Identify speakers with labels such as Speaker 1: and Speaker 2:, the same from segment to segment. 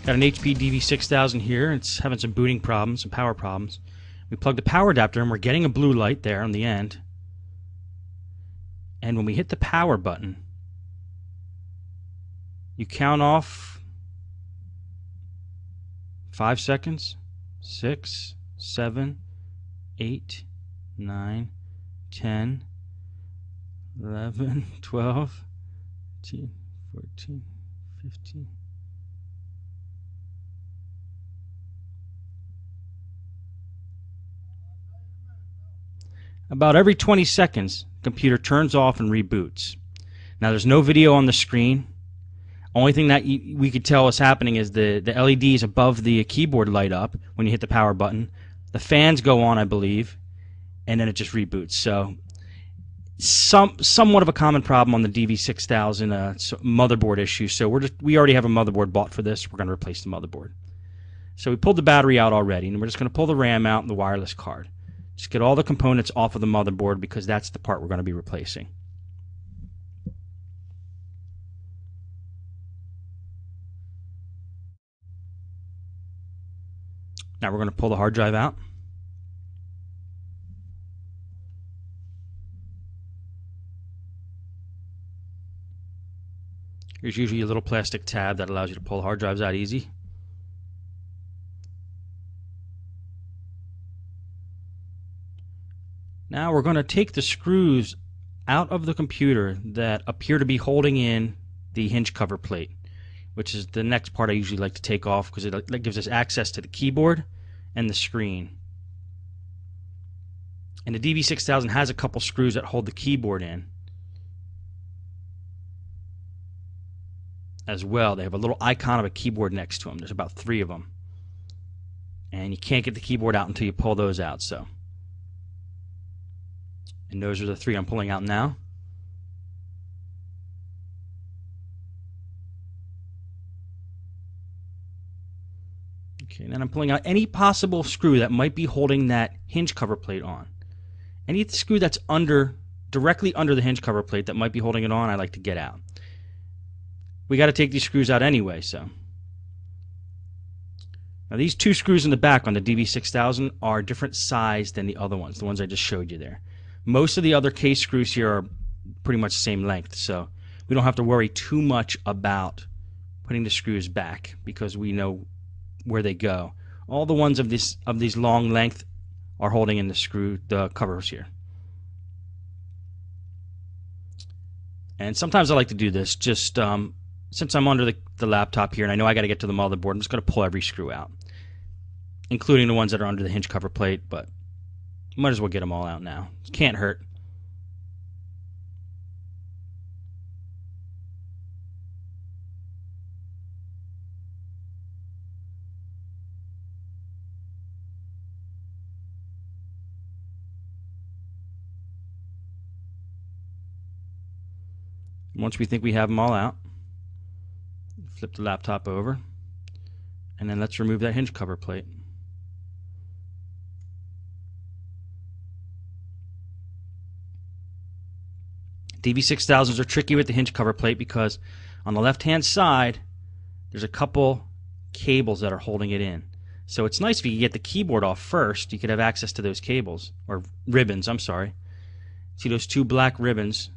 Speaker 1: Got an HP dv6000 here. It's having some booting problems, some power problems. We plug the power adapter and we're getting a blue light there on the end. And when we hit the power button, you count off 5 seconds, 6, 7, 8, 9, 10, 11, 12, 13, 14, 15. About every 20 seconds, the computer turns off and reboots. Now there's no video on the screen. Only thing that we could tell is happening is the LEDs above the keyboard light up when you hit the power button. The fans go on, I believe, and then it just reboots. So somewhat of a common problem on the dv6000 motherboard issue. So we already have a motherboard bought for this. We're going to replace the motherboard. So we pulled the battery out already, and we're just going to pull the RAM out and the wireless card. Just get all the components off of the motherboard because that's the part we're going to be replacing. Now we're going to pull the hard drive out. There's usually a little plastic tab that allows you to pull the hard drives out easy. Now we're going to take the screws out of the computer that appear to be holding in the hinge cover plate, which is the next part I usually like to take off because it gives us access to the keyboard and the screen. And the dv6000 has a couple screws that hold the keyboard in as well. They have a little icon of a keyboard next to them. There's about 3 of them. And you can't get the keyboard out until you pull those out. And those are the 3 I'm pulling out now. Okay, and then I'm pulling out any possible screw that might be holding that hinge cover plate on. Any screw that's directly under the hinge cover plate that might be holding it on, I like to get out. We got to take these screws out anyway, so. Now these 2 screws in the back on the dv6000 are different size than the other ones, the ones I just showed you there. Most of the other case screws here are pretty much the same length, so we don't have to worry too much about putting the screws back because we know where they go. All the ones of these long length are holding in the covers here. And sometimes I like to do this just since I'm under the laptop here and I know I got to get to the motherboard. I'm just going to pull every screw out, including the ones that are under the hinge cover plate, but might as well get them all out now. Can't hurt. Once we think we have them all out, flip the laptop over, and then let's remove that hinge cover plate. dv6000s are tricky with the hinge cover plate because on the left hand side there's a couple cables that are holding it in. So it's nice if you could get the keyboard off first. You could have access to those cables, or ribbons, I'm sorry. See those 2 black ribbons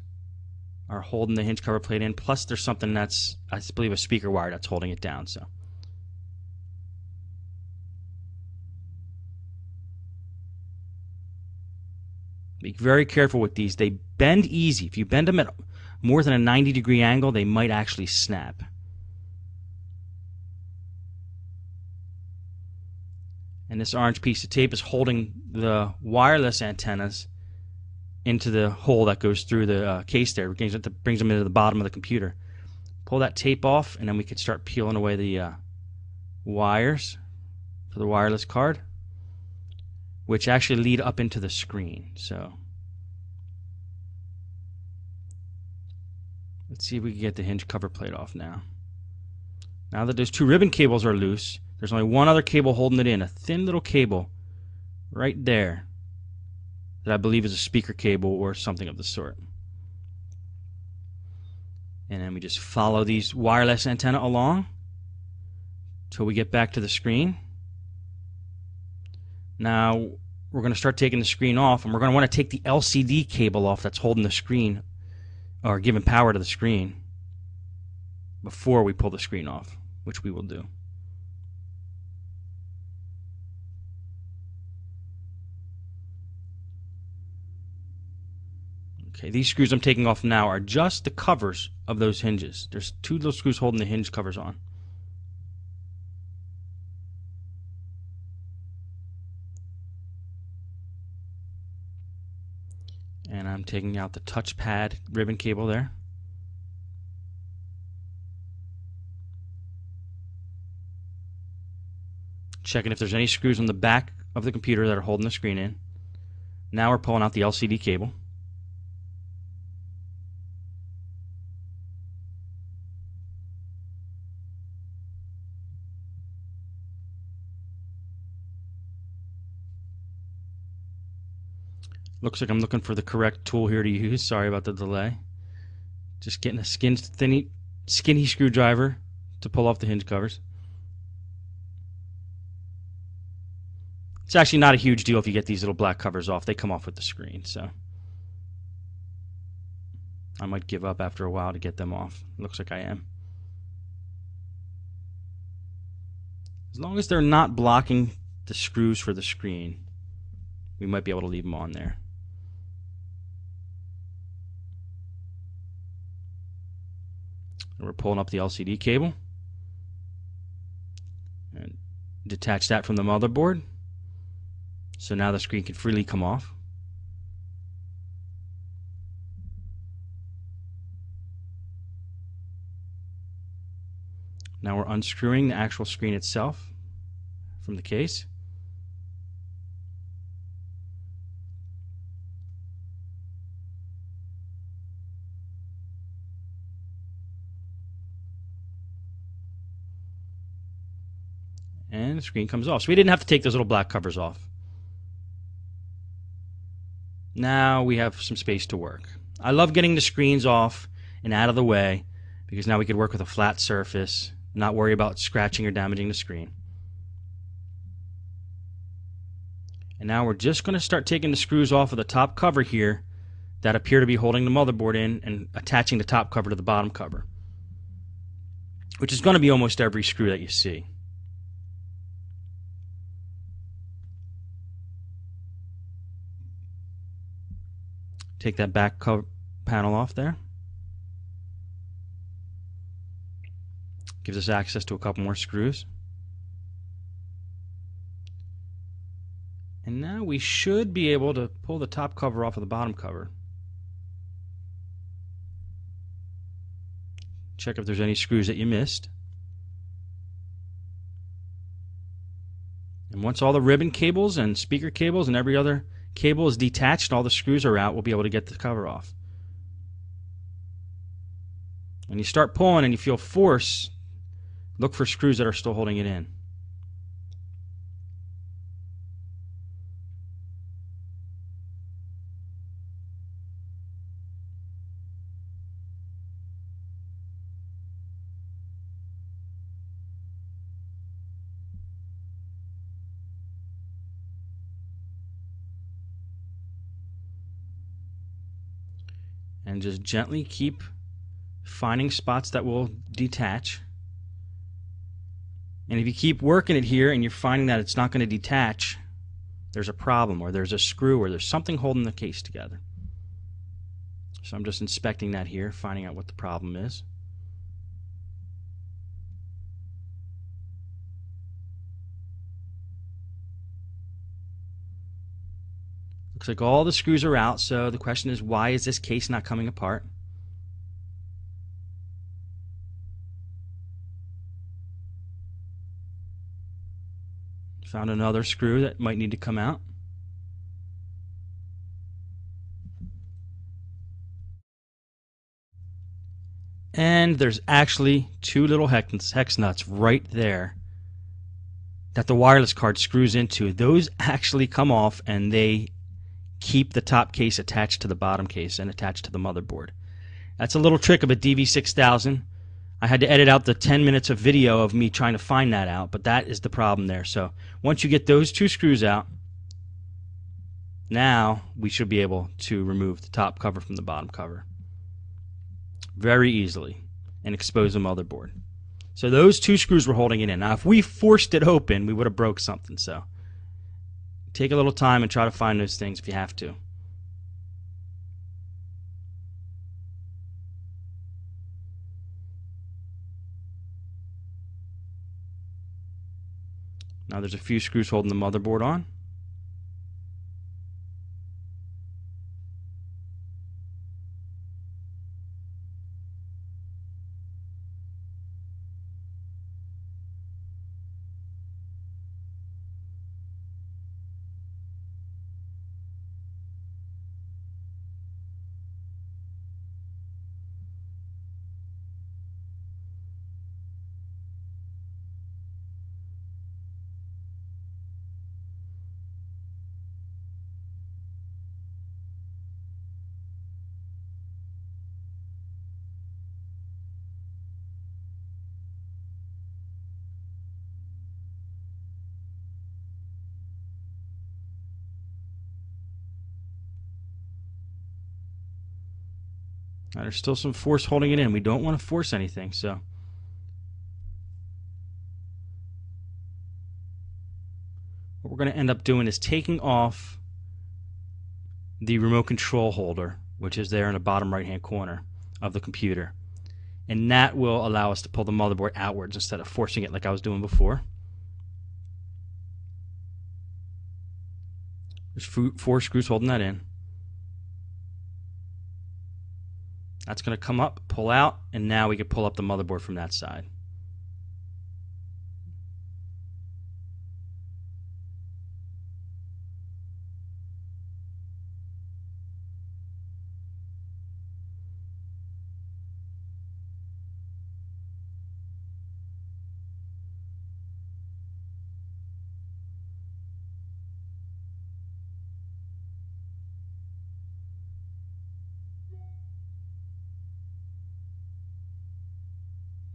Speaker 1: are holding the hinge cover plate in, plus there's something that's, I believe, a speaker wire that's holding it down. So be very careful with these. They bend easy. If you bend them at more than a 90-degree angle, they might actually snap. And this orange piece of tape is holding the wireless antennas into the hole that goes through the case there. Brings them into the bottom of the computer. Pull that tape off, and then we can start peeling away the wires for the wireless card, which actually lead up into the screen. So let's see if we can get the hinge cover plate off now. Now that those 2 ribbon cables are loose, there's only one other cable holding it in, a thin little cable right there that I believe is a speaker cable or something of the sort. And then we just follow these wireless antenna along until we get back to the screen. Now we're going to start taking the screen off, and we're going to want to take the LCD cable off that's holding the screen or giving power to the screen before we pull the screen off, which we will do. Okay, these screws I'm taking off now are just the covers of those hinges. There's two little screws holding the hinge covers on. And I'm taking out the touchpad ribbon cable there. Checking if there's any screws on the back of the computer that are holding the screen in. Now we're pulling out the LCD cable. Looks like I'm looking for the correct tool here to use. Sorry about the delay. Just getting a skinny screwdriver to pull off the hinge covers. It's actually not a huge deal if you get these little black covers off. They come off with the screen, so I might give up after a while to get them off. Looks like I am. As long as they're not blocking the screws for the screen, we might be able to leave them on there. We're pulling up the LCD cable and detach that from the motherboard. So now the screen can freely come off. Now we're unscrewing the actual screen itself from the case. And the screen comes off. So we didn't have to take those little black covers off. Now we have some space to work. I love getting the screens off and out of the way because now we could work with a flat surface, not worry about scratching or damaging the screen. And now we're just going to start taking the screws off of the top cover here that appear to be holding the motherboard in and attaching the top cover to the bottom cover, which is going to be almost every screw that you see. Take that back cover panel off there. Gives us access to a couple more screws. And now we should be able to pull the top cover off of the bottom cover. Check if there's any screws that you missed. And once all the ribbon cables and speaker cables and every other cable is detached, all the screws are out, we'll be able to get the cover off. When you start pulling and you feel force, look for screws that are still holding it in. And just gently keep finding spots that will detach. And if you keep working it here and you're finding that it's not going to detach, there's a problem, or there's a screw, or there's something holding the case together. So I'm just inspecting that here, finding out what the problem is. Looks like all the screws are out, so the question is, why is this case not coming apart? Found another screw that might need to come out. And there's actually two little hex nuts right there that the wireless card screws into. Those actually come off, and they keep the top case attached to the bottom case and attached to the motherboard. That's a little trick of a dv6000. I had to edit out the 10 minutes of video of me trying to find that out, but that is the problem there. So once you get those two screws out, now we should be able to remove the top cover from the bottom cover very easily and expose the motherboard. So those two screws were holding it in. Now if we forced it open, we would have broke something. So take a little time and try to find those things if you have to. Now there's a few screws holding the motherboard on. Now, there's still some force holding it in. We don't want to force anything, so what we're going to end up doing is taking off the remote control holder, which is there in the bottom right hand corner of the computer, and that will allow us to pull the motherboard outwards instead of forcing it like I was doing before. There's 4 screws holding that in. That's going to come up, pull out, and now we can pull up the motherboard from that side.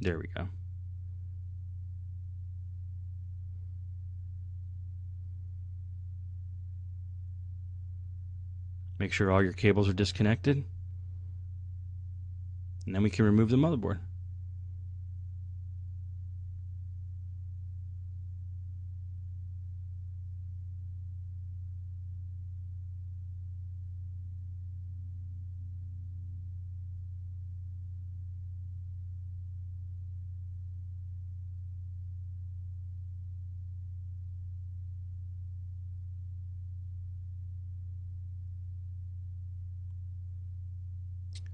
Speaker 1: There we go. Make sure all your cables are disconnected, and then we can remove the motherboard.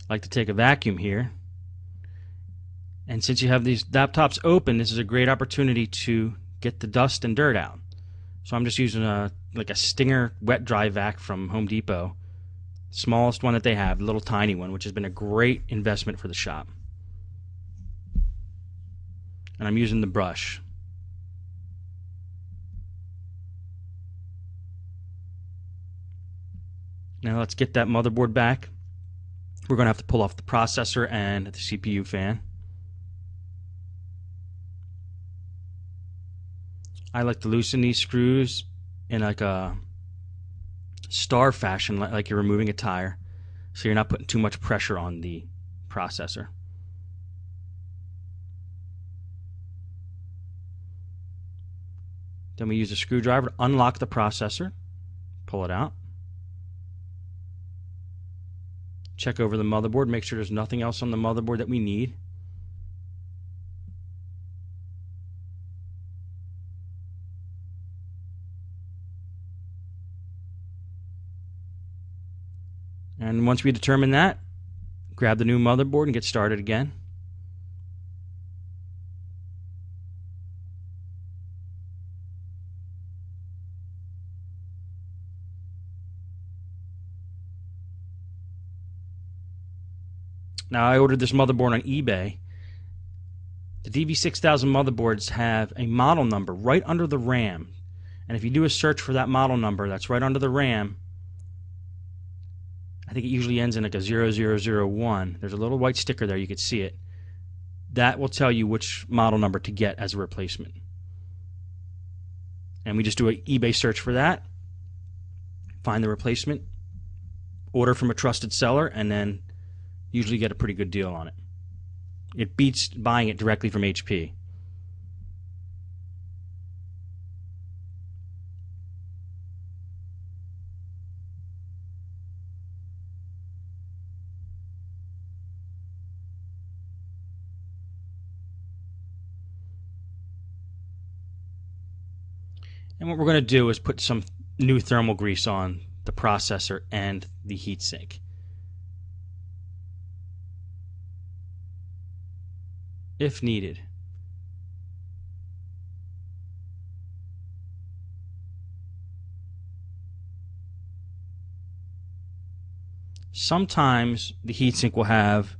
Speaker 1: I like to take a vacuum here, and since you have these laptops open, this is a great opportunity to get the dust and dirt out. So I'm just using a Stinger wet dry vac from Home Depot, smallest one that they have, the little tiny one, which has been a great investment for the shop. And I'm using the brush. Now let's get that motherboard back. We're going to have to pull off the processor and the CPU fan. I like to loosen these screws in like a star fashion, like you're removing a tire, so you're not putting too much pressure on the processor. Then we use a screwdriver to unlock the processor, pull it out. Check over the motherboard, make sure there's nothing else on the motherboard that we need. And once we determine that, grab the new motherboard and get started again. Now, I ordered this motherboard on eBay. The dv6000 motherboards have a model number right under the RAM. And if you do a search for that model number that's right under the RAM, I think it usually ends in like a 0001. There's a little white sticker there, you can see it. that will tell you which model number to get as a replacement. And we just do an eBay search for that, find the replacement, order from a trusted seller, and then usually get a pretty good deal on it. It beats buying it directly from HP. And what we're going to do is put some new thermal grease on the processor and the heatsink. If needed. Sometimes the heatsink will have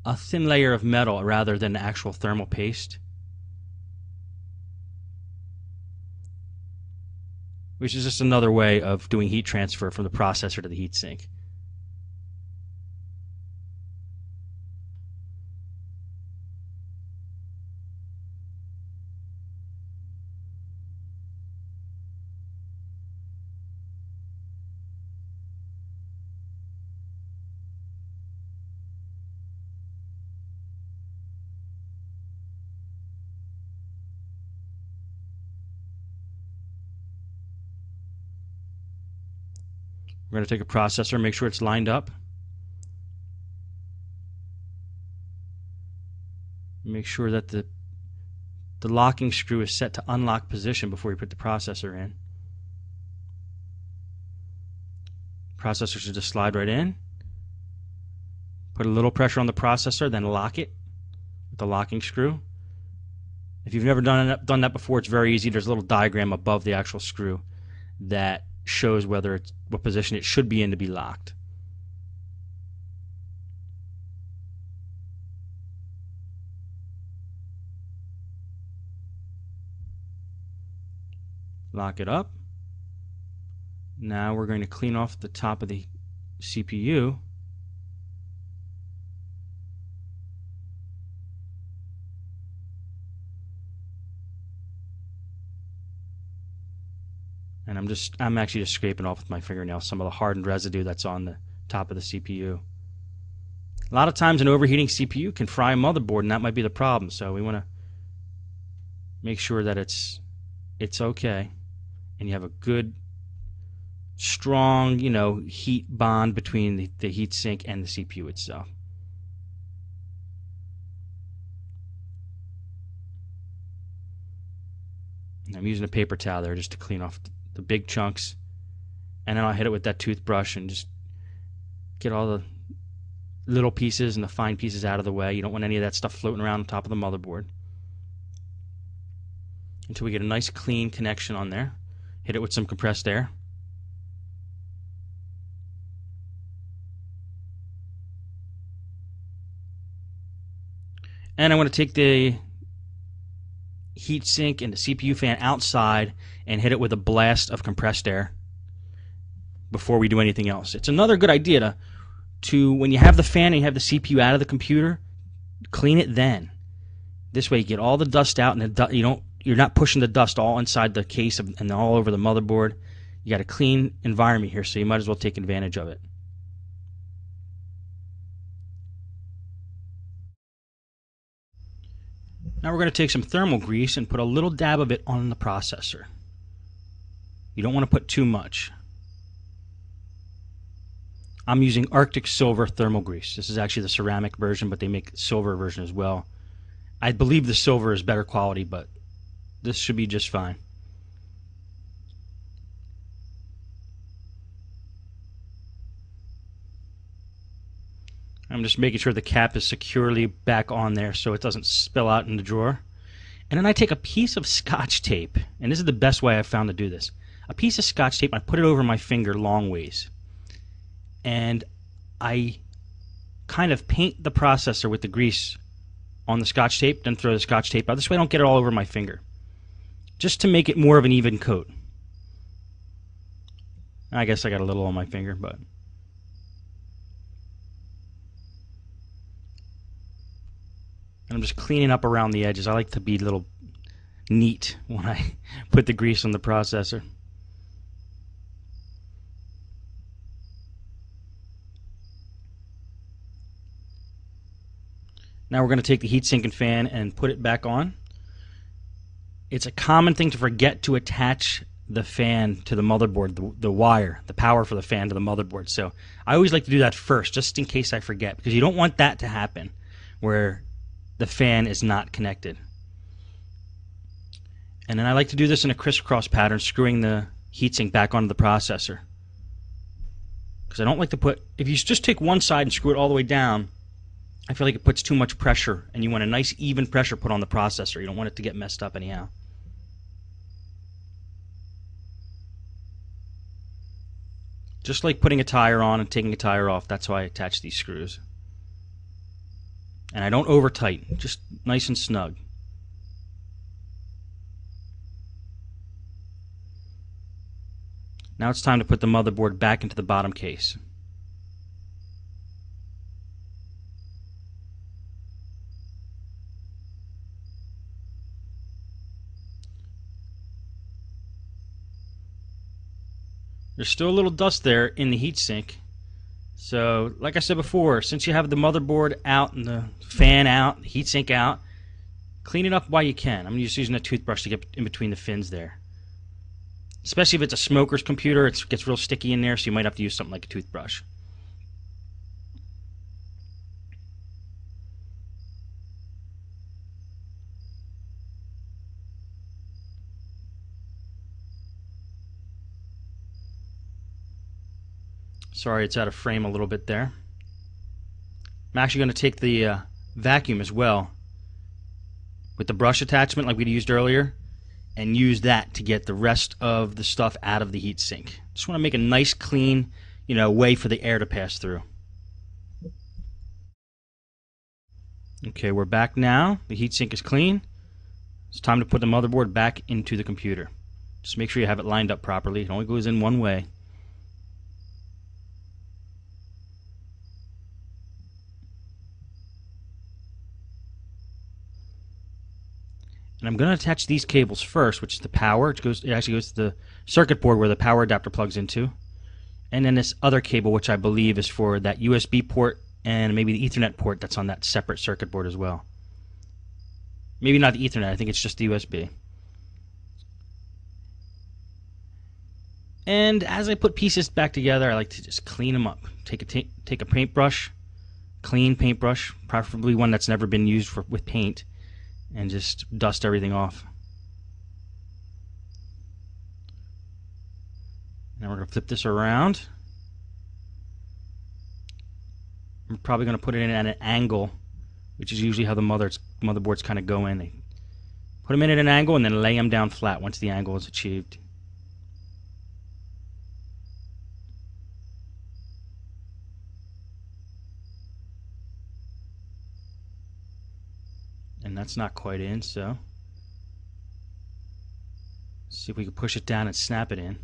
Speaker 1: a thin layer of metal rather than the actual thermal paste, which is just another way of doing heat transfer from the processor to the heatsink. We're going to take a processor, make sure it's lined up. Make sure that the locking screw is set to unlock position before you put the processor in. Processor should just slide right in. Put a little pressure on the processor, then lock it with the locking screw. If you've never done that before, it's very easy. There's a little diagram above the actual screw that shows what position it should be in to be locked. Lock it up. Now we're going to clean off the top of the CPU. And I'm actually just scraping off with my fingernail some of the hardened residue that's on the top of the CPU. A lot of times an overheating CPU can fry a motherboard, and that might be the problem. So we want to make sure that it's okay, and you have a good, strong, heat bond between the heatsink and the CPU itself. And I'm using a paper towel there just to clean off the big chunks, and then I'll hit it with that toothbrush and just get all the little pieces and the fine pieces out of the way. You don't want any of that stuff floating around on top of the motherboard until we get a nice clean connection on there. Hit it with some compressed air. And I want to take the heatsink and the CPU fan outside and hit it with a blast of compressed air before we do anything else. It's another good idea to when you have the fan and you have the CPU out of the computer, clean it then. This way you get all the dust out, and you're not pushing the dust all inside the case and all over the motherboard. You got a clean environment here, so you might as well take advantage of it. Now we're going to take some thermal grease and put a little dab of it on the processor. You don't want to put too much. I'm using Arctic Silver thermal grease. This is actually the ceramic version, but they make a silver version as well. I believe the silver is better quality, but this should be just fine. I'm just making sure the cap is securely back on there so it doesn't spill out in the drawer. And then I take a piece of Scotch tape, and this is the best way I've found to do this. A piece of Scotch tape, I put it over my finger long ways. And I kind of paint the processor with the grease on the Scotch tape, then throw the Scotch tape out. This way I don't get it all over my finger. Just to make it more of an even coat. I guess I got a little on my finger, but... And I'm just cleaning up around the edges. I like to be a little neat when I put the grease on the processor. Now we're going to take the heatsink and fan and put it back on. It's a common thing to forget to attach the fan to the motherboard, the wire, the power for the fan to the motherboard. So I always like to do that first, just in case I forget, because you don't want that to happen where the fan is not connected. And then I like to do this in a crisscross pattern, screwing the heatsink back onto the processor. Because I don't like to put, if you just take one side and screw it all the way down, I feel like it puts too much pressure, and you want a nice even pressure put on the processor. You don't want it to get messed up anyhow. Just like putting a tire on and taking a tire off, that's how I attach these screws. And I don't over tighten, just nice and snug. Now it's time to put the motherboard back into the bottom case. There's still a little dust there in the heatsink. So, like I said before, since you have the motherboard out and the fan out, the heatsink out, clean it up while you can. I'm just using a toothbrush to get in between the fins there. Especially if it's a smoker's computer, it gets real sticky in there, so you might have to use something like a toothbrush. Sorry, it's out of frame a little bit there. I'm actually going to take the vacuum as well with the brush attachment like we used earlier and use that to get the rest of the stuff out of the heatsink. Just want to make a nice clean, way for the air to pass through. Okay, we're back now. The heatsink is clean. It's time to put the motherboard back into the computer. Just make sure you have it lined up properly. It only goes in one way. And I'm going to attach these cables first, which is the power. It actually goes to the circuit board where the power adapter plugs into. And then this other cable, which I believe is for that USB port and maybe the Ethernet port that's on that separate circuit board as well. Maybe not the Ethernet, I think it's just the USB. And as I put pieces back together, I like to just clean them up. Take a paintbrush, clean paintbrush, preferably one that's never been used with paint, and just dust everything off. Now we're going to flip this around. I'm probably going to put it in at an angle, which is usually how the motherboards kind of go in. They put them in at an angle and then lay them down flat once the angle is achieved. And that's not quite in, so let's see if we can push it down and snap it in.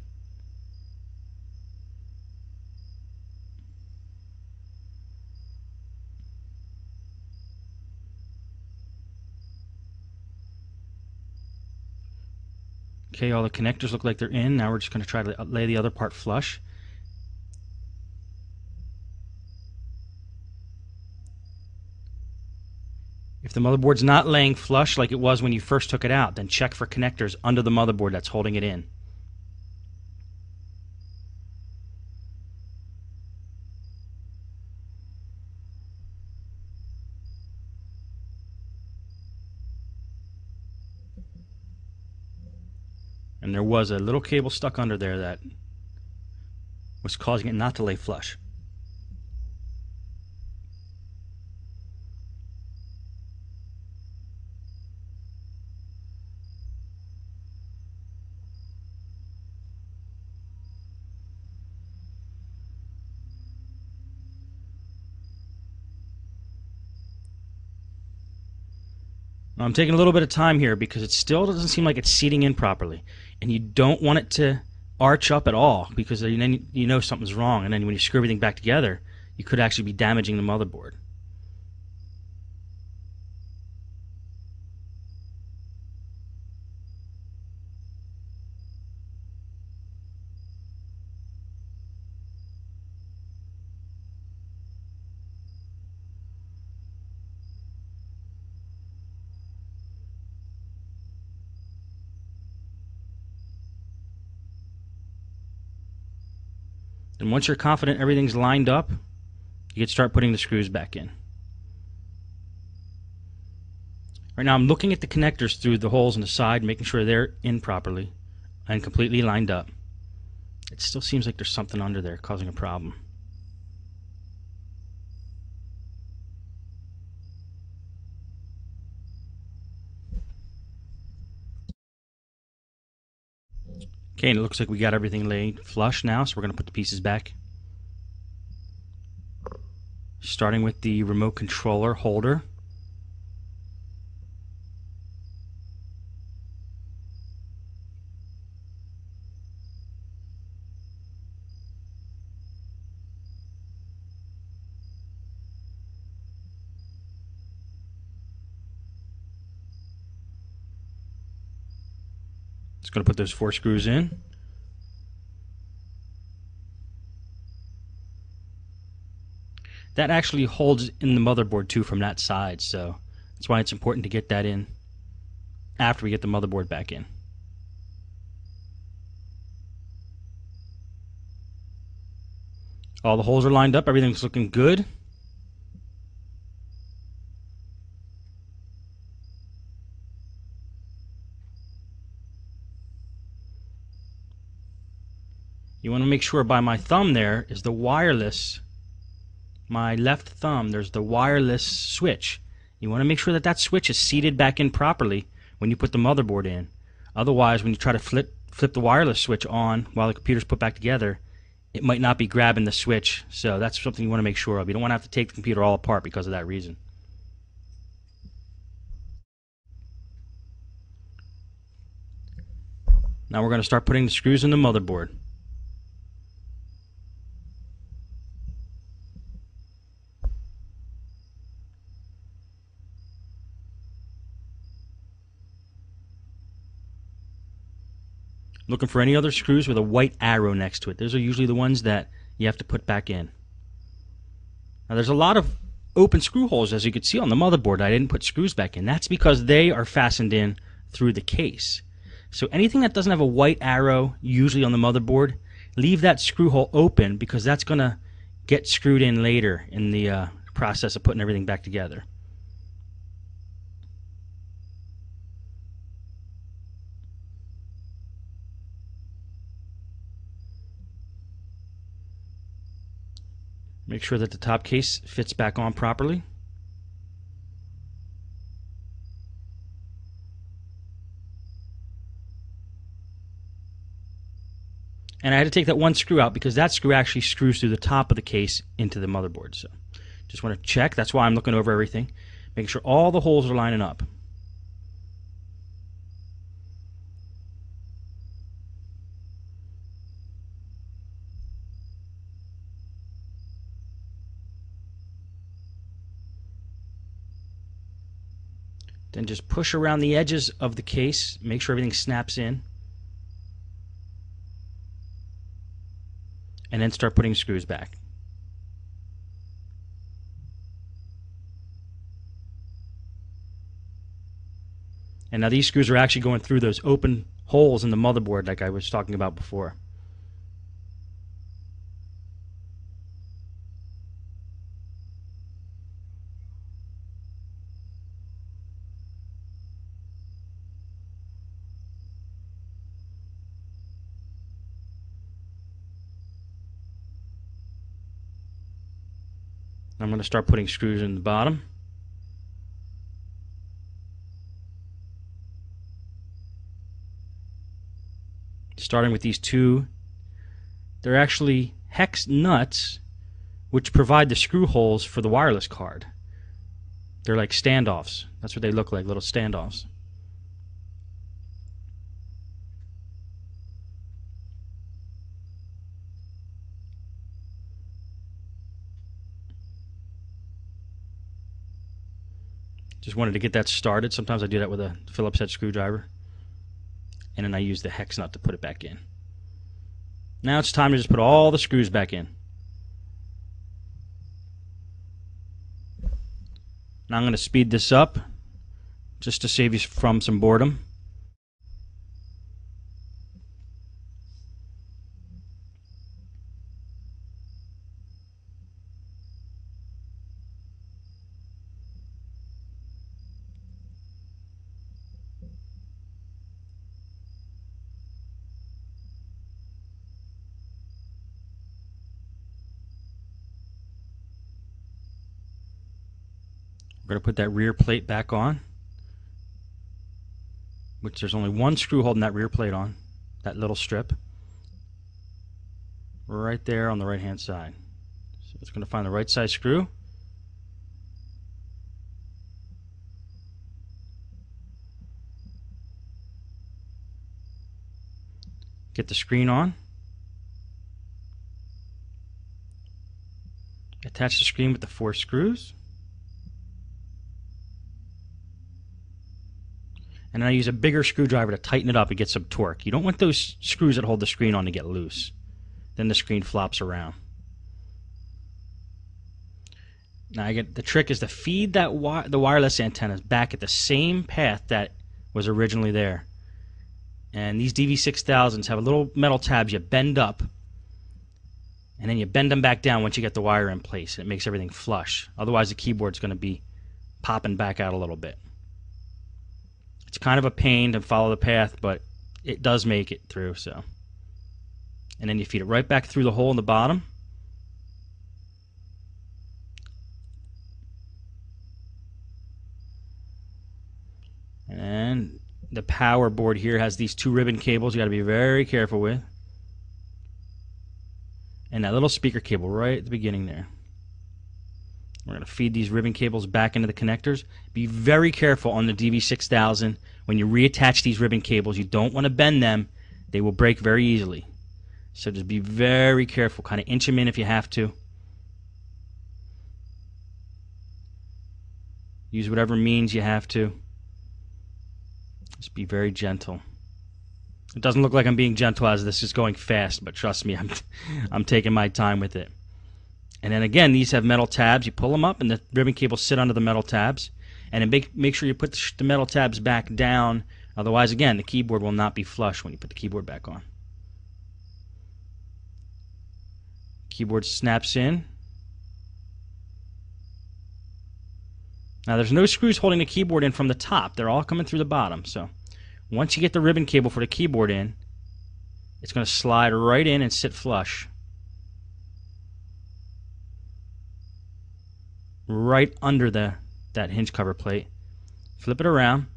Speaker 1: Okay, all the connectors look like they're in. Now we're just going to try to lay the other part flush. If the motherboard's not laying flush like it was when you first took it out, then check for connectors under the motherboard that's holding it in. And there was a little cable stuck under there that was causing it not to lay flush. Now, I'm taking a little bit of time here because it still doesn't seem like it's seating in properly. And you don't want it to arch up at all because then you know something's wrong. And then when you screw everything back together, you could actually be damaging the motherboard. Then once you're confident everything's lined up, you can start putting the screws back in. Right now I'm looking at the connectors through the holes in the side, making sure they're in properly and completely lined up. It still seems like there's something under there causing a problem. Okay, and it looks like we got everything laid flush now, so we're going to put the pieces back. Starting with the remote controller holder. Just going to put those 4 screws in. That actually holds in the motherboard too from that side, so that's why it's important to get that in after we get the motherboard back in. All the holes are lined up, everything's looking good. You want to make sure by my thumb there is the wireless, my left thumb, there's the wireless switch. You want to make sure that that switch is seated back in properly when you put the motherboard in. Otherwise, when you try to flip the wireless switch on while the computer's put back together, it might not be grabbing the switch. So that's something you want to make sure of. You don't want to have to take the computer all apart because of that reason. Now we're going to start putting the screws in the motherboard. Looking for any other screws with a white arrow next to it. Those are usually the ones that you have to put back in. Now there's a lot of open screw holes, as you can see on the motherboard. I didn't put screws back in. That's because they are fastened in through the case. So anything that doesn't have a white arrow, usually on the motherboard, leave that screw hole open because that's going to get screwed in later in the process of putting everything back together. Make sure that the top case fits back on properly. And I had to take that one screw out because that screw actually screws through the top of the case into the motherboard. So just want to check. That's why I'm looking over everything, making sure all the holes are lining up. Then just push around the edges of the case, make sure everything snaps in. And then start putting screws back. And now these screws are actually going through those open holes in the motherboard like I was talking about before. I'm going to start putting screws in the bottom. Starting with these 2. They're actually hex nuts which provide the screw holes for the wireless card. They're like standoffs. That's what they look like, little standoffs. Just wanted to get that started. Sometimes I do that with a Phillips head screwdriver. And then I use the hex nut to put it back in. Now it's time to just put all the screws back in. Now I'm going to speed this up just to save you from some boredom. We're going to put that rear plate back on, which there's only one screw holding that rear plate on, that little strip, right there on the right hand side. So it's going to find the right size screw. Get the screen on. Attach the screen with the 4 screws. And then I use a bigger screwdriver to tighten it up and get some torque. You don't want those screws that hold the screen on to get loose. Then the screen flops around. Now the trick is to feed the wireless antennas back at the same path that was originally there. And these dv6000s have little metal tabs you bend up, and then you bend them back down once you get the wire in place. It makes everything flush. Otherwise the keyboard's going to be popping back out a little bit. It's kind of a pain to follow the path, but it does make it through. So, and then you feed it right back through the hole in the bottom. And the power board here has these 2 ribbon cables you got to be very careful with. And that little speaker cable right at the beginning there. We're going to feed these ribbon cables back into the connectors. Be very careful on the dv6000 when you reattach these ribbon cables. You don't want to bend them. They will break very easily. So just be very careful. Kind of inch them in if you have to. Use whatever means you have to. Just be very gentle. It doesn't look like I'm being gentle as this is going fast, but trust me, I'm taking my time with it. And then again, these have metal tabs. You pull them up and the ribbon cables sit under the metal tabs. And then make sure you put the metal tabs back down. Otherwise, again, the keyboard will not be flush when you put the keyboard back on. Keyboard snaps in. Now there's no screws holding the keyboard in from the top. They're all coming through the bottom. So once you get the ribbon cable for the keyboard in, it's going to slide right in and sit flush. Right under that hinge cover plate. Flip it around,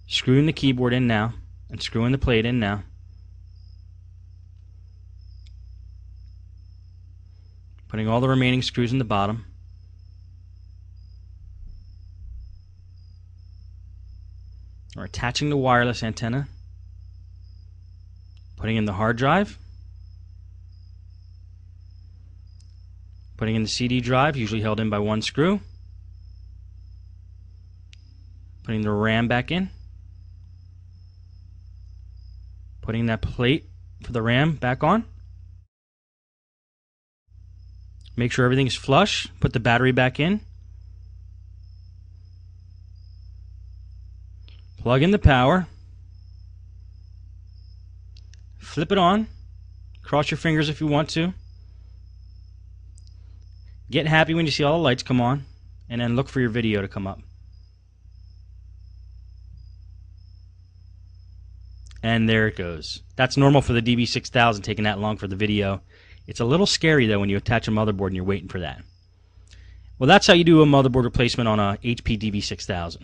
Speaker 1: screwing the keyboard in now, and screwing the plate in now. Putting all the remaining screws in the bottom. We're attaching the wireless antenna. Putting in the hard drive. Putting in the CD drive, usually held in by 1 screw. Putting the RAM back in. Putting that plate for the RAM back on. Make sure everything's flush. Put the battery back in. Plug in the power. Flip it on. Cross your fingers if you want to. Get happy when you see all the lights come on, and then look for your video to come up. And there it goes. That's normal for the dv6000 taking that long for the video. It's a little scary though when you attach a motherboard and you're waiting for that. Well, that's how you do a motherboard replacement on a HP dv6000.